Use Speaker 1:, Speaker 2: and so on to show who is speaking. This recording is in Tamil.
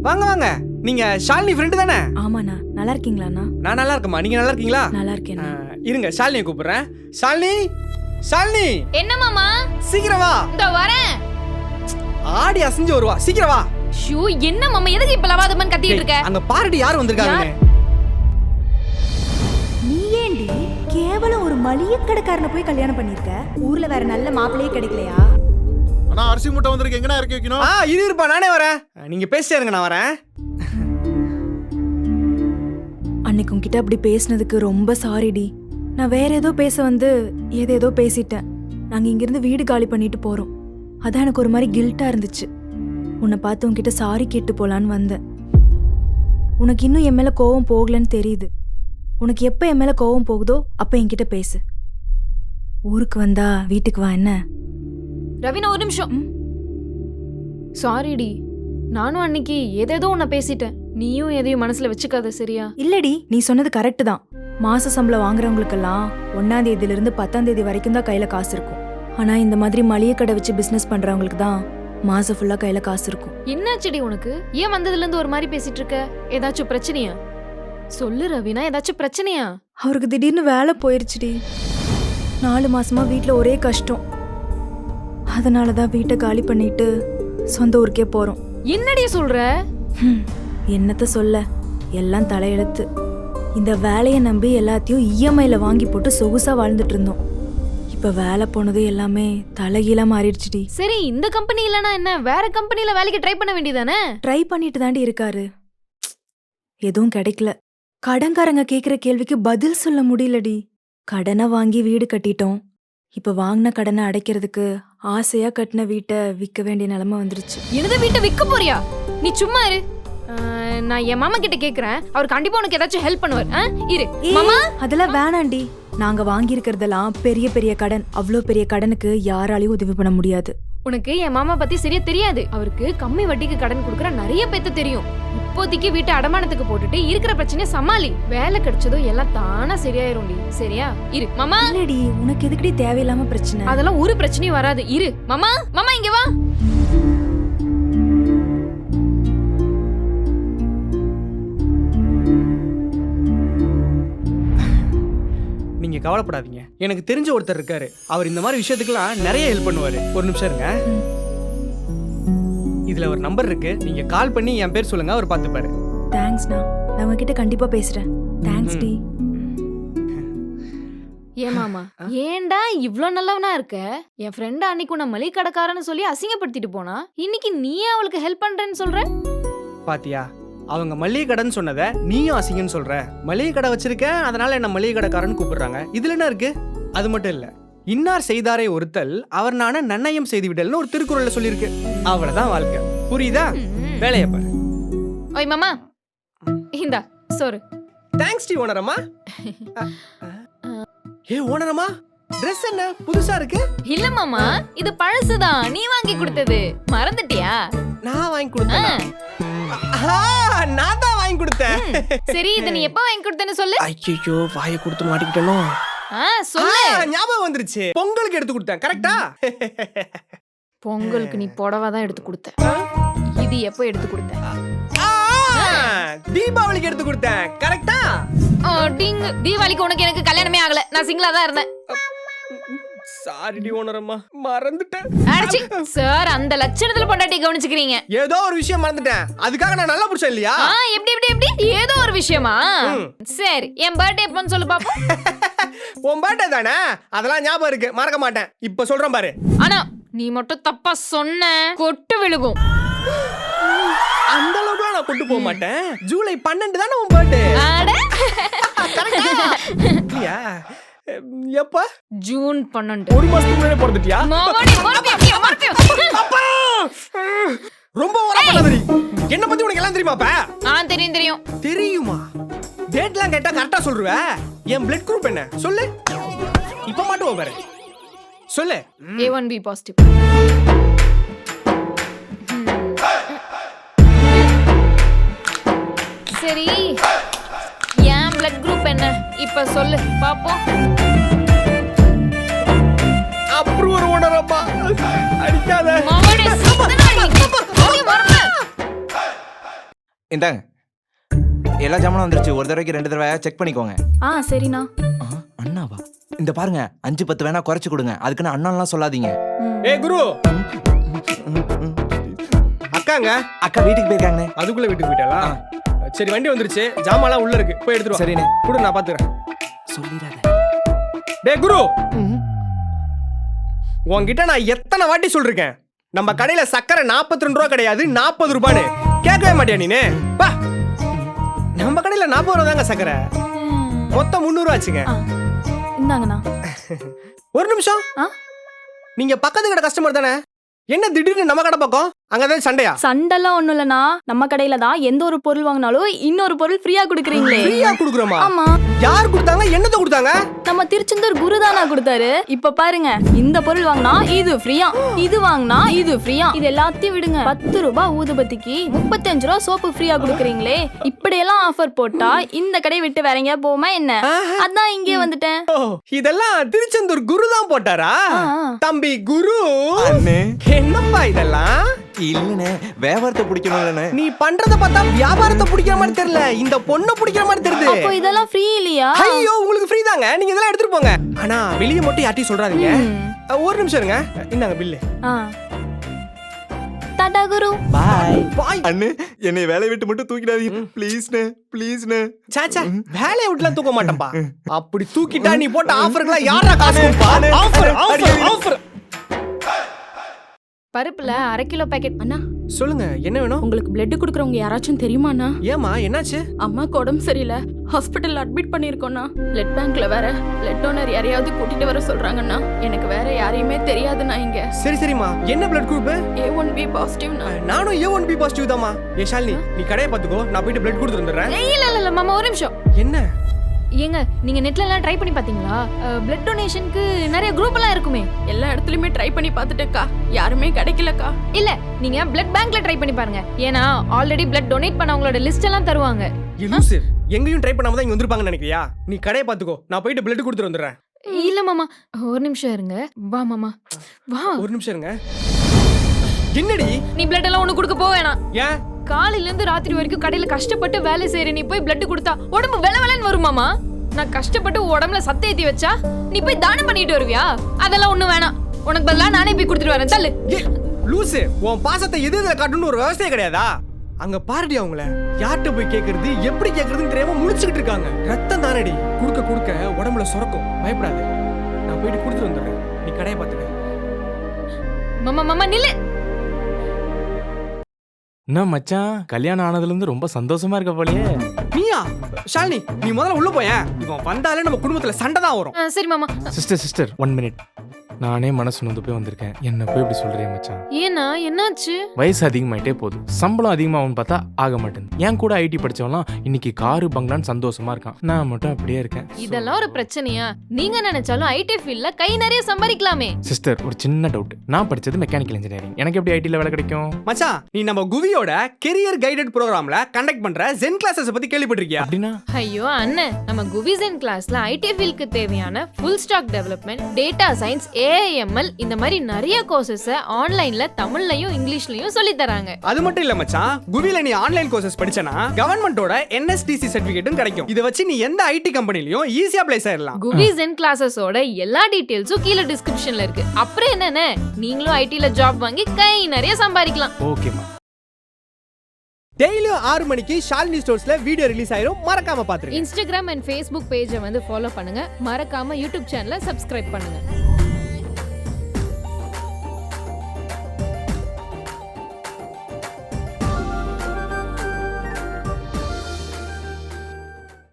Speaker 1: வாங்க வாங்க. நீங்க ஷாலினி ஃப்ரெண்டு தானே?
Speaker 2: ஆமாண்ணா. நல்லா இருக்கீங்களாண்ணா?
Speaker 1: நான் நல்லா இருக்கேம்மா. நீங்க நல்லா இருக்கீங்களா?
Speaker 2: நல்லா இருக்கேண்ணா.
Speaker 1: இருங்க, ஷாலினியை கூப்பிடுறேன். ஷாலினி, ஷாலினி
Speaker 3: என்ன மாமா?
Speaker 1: சீக்கிரம் வா.
Speaker 3: இதோ வரேன்.
Speaker 1: ஆடி அசைஞ்சு வருவா, சீக்கிரம் வா.
Speaker 3: ஷூ, என்ன மாமா எதுக்கு இப்ப லவாதமன் கத்திட்டு இருக்க?
Speaker 1: அங்க பாருடி யார் வந்திருக்காங்க.
Speaker 2: நீ ஏண்டி கேவலம் ஒரு மளிகை கடைக்காரனை போய் கல்யாணம் பண்ணிருக்க? ஊர்ல வேற நல்ல மாப்பிள்ளையே கிடைக்கலையா?
Speaker 4: அண்ணா அரிசி மூட்டை வந்திருக்கு, எங்கடா இறக்கி வைக்கணும்?
Speaker 1: இருப்பா, நானே வரேன். நீங்க பேசிட்டே இருங்க, நான் வரேன்.
Speaker 2: அன்னைக்கு உன்கிட்ட அப்படி பேசினதுக்கு ரொம்ப சாரிடி. நான் வேற ஏதோ பேச வந்து ஏதேதோ பேசிட்டேன். நாங்க இங்கிருந்து வீடு காலி பண்ணிட்டு போறோம். அதான் எனக்கு ஒரு மாதிரி கில்ட்டா இருந்துச்சு. உன்னை பார்த்து உன்கிட்ட சாரி கேட்டு போலான்னு வந்தேன். உனக்கு இன்னும் என் மேல கோவம் போகலன்னு தெரியுது. உனக்கு எப்ப என் மேல கோவம் போகுதோ அப்ப என்கிட்ட பேசு. ஊருக்கு வந்தா வீட்டுக்கு வா. என்ன
Speaker 3: ரவினா, ஒரு நிமிஷம். சாரிடி, நானும் அன்னைக்கு ஏதேதோ உன்னை பேசிட்டேன். நீயும் எதையும் மனசுல வச்சுக்காத, சரியா?
Speaker 2: இல்லடி, நீ சொன்னது கரெக்ட் தான். மாச சம்பளம் வாங்குறவங்களுக்கெல்லாம் 1ஆம் தேதியில இருந்து 10ஆம் தேதி வரைக்கும் தான் கையில காசு இருக்கும். ஆனா இந்த மாதிரி மளிகை கடை வச்சு பிசினஸ் பண்றவங்களுக்கு தான் மாசம் ஃபுல்லா கையில காசு இருக்கும்.
Speaker 3: என்னாச்சுடி உனக்கு? ஏன் வந்ததுல இருந்து ஒரு மாதிரி பேசிட்டு இருக்க? ஏதாச்சும் பிரச்சனையா? சொல்லு ரவினா, ஏதாச்சும் பிரச்சனையா?
Speaker 2: அவருக்கு திடீர்னு வேலை போயிருச்சுடி. 4 மாசமா வீட்ல ஒரே கஷ்டம். அதனாலதான் வீட்டை காலி பண்ணிட்டு சொந்த ஊருக்கே போறோம்.
Speaker 3: என்னடி சொல்ற?
Speaker 2: என்னத்த சொல்ல, எல்லாம் தலையெழுத்து. இந்த வேலையை நம்பி எல்லாத்தையும் இஎம்ஐல வாங்கி போட்டு சொகுசா வாழ்ந்துட்டு இருந்தோம். இப்ப வேலை போனது எல்லாமே தலைகீழா மாறிடுச்சுடி.
Speaker 3: சரி, இந்த கம்பெனி இல்லனா என்ன, வேற கம்பெனில வேலைக்கு ட்ரை பண்ண வேண்டியதானே?
Speaker 2: ட்ரை பண்ணிட்டு தாண்டி இருக்காரு. எதுவும் கிடைக்கல. கடன்காரங்க கேக்குற கேள்விக்கு பதில் சொல்ல முடியலடி. கடனை வாங்கி வீடு கட்டிட்டோம். இப்ப வாங்கின கடனை அடைக்கிறதுக்கு ஆசையா கட்டின வீட்டை விற்க வேண்டிய நிலைமை வந்துருச்சு.
Speaker 3: எனது வீட்டை விற்க போறியா? நீ சும்மா இரு. நான் என் மாமா கிட்ட கேக்குறேன். அவர் கண்டிப்பா உனக்கு ஏதாச்சும் ஹெல்ப் பண்ணுவார். இரு மாமா.
Speaker 2: அதெல்லாம் வேணாண்டி. நாங்க வாங்கி இருக்கிறதெல்லாம் பெரிய பெரிய கடன். அவ்வளோ பெரிய கடனுக்கு யாராலையும் உதவி பண்ண முடியாது.
Speaker 3: உனக்கு என் மாமா பத்தி சரியா தெரியாது. அவருக்கு கம்மி வட்டிக்கு கடன் கொடுக்கற நிறைய பேத்து தெரியும். இப்போதைக்கு வீட்டை அடமானத்துக்கு போட்டுட்டு இருக்கிற பிரச்சனையை சமாளி. வேலை கிடைச்சதும் எல்லாம் தானா சரியாயிரும்டி, சரியா? இரு மாமா.
Speaker 2: இல்லடி, உனக்கு எதுக்குடி தேவையில்லாம பிரச்சனை?
Speaker 3: அதெல்லாம் ஒரு பிரச்சனையும் வராது. இரு மாமா. மாமா இங்க வா.
Speaker 1: நீங்க கவலைப்படாதீங்க. எனக்கு தெரிஞ்ச ஒருத்தர் இருக்காரு. அவர் இந்த மாதிரி விஷயத்துக்குலாம் நிறைய ஹெல்ப் பண்ணுவாரு. ஒரு நிமிஷம் இருங்க. இதுல ஒரு நம்பர் இருக்கு. நீங்க கால் பண்ணி என் பேர் சொல்லுங்க, அவர் பார்த்துப்பாரு.
Speaker 2: தேங்க்ஸ்ண்ணா. நான் உங்ககிட்ட கண்டிப்பா பேசுறேன். தேங்க்ஸ் டி.
Speaker 3: ஏன் மாமா, ஏன்டா இவ்ளோ நல்லவனா இருக்க? என் ஃப்ரெண்ட் அன்னைக்கு உன்னை மளிகை கடைக்காரன்னு சொல்லி அசிங்கப்படுத்திட்டு போனா, இன்னைக்கு நீயே அவளுக்கு ஹெல்ப் பண்றேன்னு சொல்ற?
Speaker 1: பாத்தியா, அவங்க மளிகை கடைன்னு சொன்னதை நீயும் அசிங்கன்னு சொல்ற. மளிகை கடை வச்சிருக்கேன், அதனால என்ன மளிகை கடைக்காரன்னு கூப்பிடுறாங்க. இதுல என்ன இருக்கு? அது மட்டும் இல்ல, இன்னார் செய்தாரே ஒருத்தல் அவர் நான நன்னயம் செய்து விடல்னு ஒரு திருக்குறள்ல சொல்லியிருக்கு. அவ்வளவுதான் வாழ்க்கை. புரியுதா? வேலைய பாரு.
Speaker 3: ஓய் மாமா, இந்தா சோறு.
Speaker 1: தேங்க்ஸ் டி ஓனரம்மா. ஏ ஓனரம்மா, Dress என்ன புதுசா இருக்கு?
Speaker 3: இல்ல மாமா, இது பழசுதான். நீ வாங்கி கொடுத்தது. மறந்துட்டியா?
Speaker 1: நான் வாங்கி கொடுத்தேன். நான் தான் வாங்கி கொடுத்தேன்.
Speaker 3: சரி, இது நீ எப்ப வாங்கி கொடுத்தேன்னு சொல்லு.
Speaker 1: ஐயோ, வாயை கொடுத்து மாட்டிக்கிட்டேனோ.
Speaker 3: சொல்லு.
Speaker 1: ஞாபகம் வந்துருச்சு. பொங்கலுக்கு எடுத்து கொடுத்தேன். கரெக்ட்டா?
Speaker 3: பொங்கலுக்கு நீ புடவை தான் எடுத்து கொடுத்த. இது எப்ப எடுத்து கொடுத்த?
Speaker 1: தீபாவளிக்கு எடுத்து கொடுத்தேன். கரெக்ட்டா?
Speaker 3: டிங். தீபாவளிக்கு உனக்கு எனக்கு கல்யாணமே ஆகல. நான் சிங்கிளா தான் இருந்தேன்.
Speaker 1: சாரி டி ஓனரம்மா, மறந்துட்டேன்.
Speaker 3: அடச்சி சார், அந்த லட்சணத்துல பொண்டாட்டி கவனிச்சுக்கிறீங்க.
Speaker 1: ஏதோ ஒரு விஷயம் மறந்துட்டேன். அதுக்காக நான் நல்லா புடிச்சேன் இல்லையா?
Speaker 3: எப்படி ஏதோ ஒரு விஷயமா? சரி, என் பர்த்டே எப்பன்னு சொல்லு பாப்போம்.
Speaker 1: உன் பர்த்டே தானே, அதெல்லாம் ஞாபகம் இருக்கு, மறக்க மாட்டேன். இப்ப சொல்றேன் பாரு.
Speaker 3: ஆனா நீ மட்டும் தப்பா சொன்ன, கொட்டு விழுகும்.
Speaker 1: அந்த அளவுக்கு நான் கொண்டு போக மாட்டேன். ஜூலை 12 தானே உன் பர்த்டே.
Speaker 3: அட
Speaker 1: கரெக்ட்டா? எப்ப?
Speaker 3: ஜூன் 12.
Speaker 1: ஒரு மாசத்துக்கு முன்னாடி பிறந்துட்டியா? ரொம்ப ஓவரா பண்ணாதடி. என்ன பத்தி உனக்கு எல்லாம் தெரியுமாப்பா?
Speaker 3: தெரியும்.
Speaker 1: தெரியுமா? டேட்லாம் கேட்டா கரெக்ட்டா சொல்றவே. என் பிளட் குரூப் என்ன? சொல்லு. இப்ப மட்டும் பாரு. சொல்லு.
Speaker 3: A1B positive. சரி, என் பிளட் குரூப் என்ன? இப்ப சொல்லு பாப்போம்.
Speaker 1: அப்ரூவர் ஓனரப்பா, அடிக்காத.
Speaker 3: மாவனே,
Speaker 5: இந்தாங்க எல்லா ஜாமானும் வந்துருச்சு. ஒரு தடவைக்கு 2 தடவை செக் பண்ணிக்கோங்க.
Speaker 2: சரிண்ணா.
Speaker 5: அண்ணாவா? இந்த பாருங்க 5-10 வேணா குறைச்சு கொடுங்க. அதுக்குன்னு அண்ணாலாம் சொல்லாதீங்க.
Speaker 1: ஏ குரு, அக்காங்க.
Speaker 5: அக்கா வீட்டுக்கு போயிருக்காங்கண்ணே.
Speaker 1: அதுக்குள்ள வீட்டுக்கு போயிட்டாளா? சரி, வண்டி வந்துருச்சு, ஜாமான்லாம் உள்ள இருக்கு, போய் எடுத்துட்டு வா.
Speaker 5: சரிண்ணே.
Speaker 1: கூட நான் பாத்துக்கிறேன்.
Speaker 5: சொல்லிடாத.
Speaker 1: டேய் குரு, உன்கிட்ட நான் எத்தனை வாட்டி சொல்லிருக்கேன், நம்ம கடையில சக்கரை 42 ரூபா கிடையாது 40 ரூபான்னு. கேட்கவே மாட்டியா நீனு? பா, நம்ம கடையில 40 ரூபா தாங்க சக்கரை, மொத்தம் 300 ஆச்சுங்க.
Speaker 2: இந்தாங்கண்ணா.
Speaker 1: ஒரு நிமிஷம், நீங்க பக்கத்து கடை கஸ்டமர் தானே? என்ன திடீர்னு நம்ம கடை பக்கம்? அங்க ஏதாவது சண்டையா?
Speaker 6: சண்டெல்லாம் ஒண்ணும் இல்லனா, நம்ம கடையில தான் எந்த ஒரு பொருள் வாங்கினாலும் இன்னொரு பொருள் ஃப்ரீயா குடுக்குறீங்களே.
Speaker 1: ஃப்ரீயா குடுக்குறோமா?
Speaker 6: ஆமா.
Speaker 1: யார் கொடுத்தாங்க? என்னத்த கொடுத்தாங்க?
Speaker 6: நம்ம திருச்செந்தூர் குருதானா கொடுத்தாரு. இப்ப பாருங்க, இந்த பொருள் வாங்கினா இது ஃப்ரீயா, இது வாங்கினா இது ஃப்ரீயா. இது எல்லாத்தையும் விடுங்க, 10 ரூபாய் ஊதுபத்திக்கு 35 ரூபாய் சோப்பு ஃப்ரீயா குடுக்குறீங்களே. இப்படி எல்லாம் ஆஃபர் போட்டா இந்த கடை விட்டு வேற எங்கேயா போமா என்ன? அதான் இங்கே வந்துட்டேன்.
Speaker 1: ஓ, இதெல்லாம் திருச்செந்தூர் குரு தான் போட்டாரா? தம்பி குரு,
Speaker 5: அண்ணே
Speaker 1: என்னப்பா இதெல்லாம்?
Speaker 5: இல்லண்ணே, வியாபாரத்தை பிடிக்கணும்லண்ணே.
Speaker 1: நீ பண்றத பார்த்தா வியாபாரத்தை பிடிக்கிற மாதிரி தெரியல, இந்த பொண்ணை பிடிக்கிற மாதிரி தெரியுது.
Speaker 6: அப்போ இதெல்லாம் ஃப்ரீ இல்லையா?
Speaker 1: ஐயோ, உங்களுக்கு ஃப்ரீ தாங்க, நீங்க இதெல்லாம் எடுத்துட்டு போங்க. ஆனா வெளிய மட்டும் யார்ட்டையும் சொல்றாதீங்க. ஒரு நிமிஷம் இருங்க, இந்தாங்க பில்லு.
Speaker 6: டாடா குரு.
Speaker 5: பாய்.
Speaker 1: பாய்.
Speaker 5: அண்ணே, என்னை வேலையை விட்டு மட்டும் தூக்கிடாதீங்க ப்ளீஸ்ண்ணே, ப்ளீஸ்ண்ணே.
Speaker 1: சாச்சா, வேலையை விட்டுலாம் தூக்க மாட்டேன்பா. அப்படி தூக்கிட்டா நீ போட்ட ஆஃபருக்குலாம் யாரா காசு கொடுப்பா? Offer offer offer.
Speaker 3: பருப்புல 1/2 கிலோ பாக்கெட்.
Speaker 6: அண்ணா,
Speaker 1: சொல்லுங்க, என்ன வேணும்?
Speaker 6: உங்களுக்கு பிளட் குடுக்குறவங்க யாராச்சும் தெரியுமா அண்ணா?
Speaker 1: ஏமா, என்னாச்சு?
Speaker 6: அம்மாக்கு உடம்பு சரியில்லை, ஹாஸ்பிட்டல் அட்மிட் பண்ணிருக்கோம்ண்ணா. பிளட் பேங்க்ல வேற பிளட் டோனர் யாரையாவது கூட்டிட்டு வர சொல்றாங்கண்ணா. எனக்கு வேற யாரையுமே தெரியாதுண்ணா இங்க.
Speaker 1: சரி சரிம்மா, என்ன பிளட் குரூப்?
Speaker 6: A1B பாசிட்டிவ்ண்ணா.
Speaker 1: நானும் A1B பாசிட்டிவ் தான்மா. ஏ ஷாலினி, நீ கடையை பாத்துக்கோ, நான் போயிட்டு பிளட் கொடுத்துட்டு வந்துடுறேன்.
Speaker 3: இல்ல இல்ல மாமா, ஒரு நிமிஷம்.
Speaker 1: என்ன?
Speaker 3: ஏங்க, நீங்க நெட்ல எல்லாம் ட்ரை பண்ணி பாத்தீங்களா? பிளட் டொனேஷனுக்கு நிறைய குரூப் எல்லாம் இருக்குமே.
Speaker 6: எல்லா இடத்துலயுமே ட்ரை பண்ணி பார்த்துட்டேக்கா, யாருமே கிடைக்கலக்கா.
Speaker 3: இல்ல, நீங்க பிளட் பேங்க்ல ட்ரை பண்ணி பாருங்க. ஏன்னா ஆல்ரெடி பிளட் டொனேட் பண்ணவங்களோட லிஸ்ட் எல்லாம் தருவாங்க.
Speaker 1: லூசு, எங்கேயும் ட்ரை பண்ணாம தான் இங்க வந்திருப்பாங்கன்னு நினைக்கிறியா? நீ கடையை பாத்துக்கோ, நான் போயிட்டு பிளட் கொடுத்துட்டு வந்துடுறேன்.
Speaker 3: இல்ல மாமா, ஒரு நிமிஷம் இருங்க. வா மாமா, வா.
Speaker 1: ஒரு நிமிஷம் இருங்க. என்னடி?
Speaker 3: நீ பிளட் எல்லாம் ஒண்ணு கொடுக்க போக வேணாம்.
Speaker 1: ஏன்?
Speaker 3: காலையில இருந்து ராத்திரி வரைக்கும் கடையில கஷ்டப்பட்டு வேலை செய்யற நீ போய் பிளட் கொடுத்தா உடம்பு வெளவெளன்னு வரும் மாமா. நான் கஷ்டப்பட்டு உடம்புல சத்த ஏத்தி வச்சா நீ போய் தானம் பண்ணிட்டு வருவியா? அதெல்லாம் ஒண்ணும் வேணாம், உனக்கு பதிலா நானே போய் கொடுத்துட்டு வரேன். தள்ளு.
Speaker 1: லூசு, உன் பாசத்தை எது இதுல காட்டணும்னு ஒரு விவசாயம் கிடையாதா? அங்க பாருடி அவங்கள, யார்கிட்ட போய் கேக்குறது எப்படி கேக்குறதுன்னு தெரியாம முழிச்சுக்கிட்டு இருக்காங்க. ரத்தம் தானடி, குடுக்க குடுக்க உடம்புல சுரக்கும். பயப்படாத, நான் போயிட்டு கொடுத்துட்டு வந்துடுறேன், நீ கடையை பாத்துக்க.
Speaker 3: மாமா மாமா நில்லு.
Speaker 7: என்ன மச்சான், கல்யாணம் ஆனதுல இருந்து ரொம்ப சந்தோஷமா இருக்க போலயே.
Speaker 1: நீயா? ஷாலினி, நீ முதல்ல உள்ள போயேன். இவன் வந்தாலே நம்ம குடும்பத்துல சண்டை தான் வரும்.
Speaker 3: சரி மாமா.
Speaker 7: Sister 1 minute. நானே மனசு நொந்து போய் வந்திருக்கேன். என்ன போய் இப்படி சொல்றியா மச்சான்?
Speaker 3: ஏன்னா என்னாச்சு?
Speaker 7: வயசு அதிகமாயிட்டே போகுது, சம்பளம் அதிகமாகும்னு பார்த்தா ஆக மாட்டேங்குது. என் கூட ஐடி படிச்சவன்லாம் இன்னைக்கு காரு பங்களான்னு சந்தோஷமா இருக்கான், நான் மட்டும் அப்படியே இருக்கேன்.
Speaker 3: இதெல்லாம் ஒரு பிரச்சனையா? நீங்க நினைச்சாலும் ஐடி ஃபீல்ட்ல கை நிறைய சம்பாதிக்கலாமே.
Speaker 7: சிஸ்டர், ஒரு சின்ன டவுட். நான் படிச்சது மெக்கானிக்கல் இன்ஜினியரிங், எனக்கு எப்படி ஐடில வேலை கிடைக்கும்?
Speaker 1: மச்சான், நீ நம்ம குவியோட கெரியர் கைடட் ப்ரோக்ராம்ல கண்டக்ட் பண்ற ஜென் கிளாஸஸ் பத்தி கேள்விப்பட்டிருக்கியா?
Speaker 7: அப்படின்னா?
Speaker 3: ஐயோ அண்ணன், நம்ம குவிசன் கிளாஸ்ல ஐடி ஃபீல்ட்க்கு தேவையான full stock development, data science, AIML இந்த மாதிரி நிறைய கோர்சஸ் ஆன்லைன்ல தமிழ்லயும் இங்கிலீஷ்லயும் சொல்லி தராங்க.
Speaker 1: அது மட்டும் இல்ல மச்சான், குவில நீ ஆன்லைன் கோர்சஸ் படிச்சனா கவர்மெண்டோட NSTC சர்டிபிகேட்டும் கிடைக்கும். இத வச்சு நீ எந்த ஐடி கம்பெனிலயும் ஈஸியா பிளேஸ் ஆயிடலாம்.
Speaker 3: குவிசன் கிளாஸஸோட எல்லா டீடைல்ஸும் கீழ டிஸ்கிரிப்ஷன்ல இருக்கு. அப்புறம் என்னன்னு, நீங்களும் ஐடில ஜாப் வாங்கி கை நிறைய சம்பாதிக்கலாம்.
Speaker 7: ஓகேமா.
Speaker 1: டெய்லியும் 6 மணிக்கு ஷாலினி ஸ்டோர்ஸ்ல வீடியோ ரிலீஸ் ஆயிரும், மறக்காம பாத்துருங்க.
Speaker 3: இன்ஸ்டாகிராம் அண்ட் Facebook பேஜை வந்து ஃபாலோ பண்ணுங்க, மறக்காம யூடியூப் சேனலை சப்ஸ்கிரைப் பண்ணுங்க.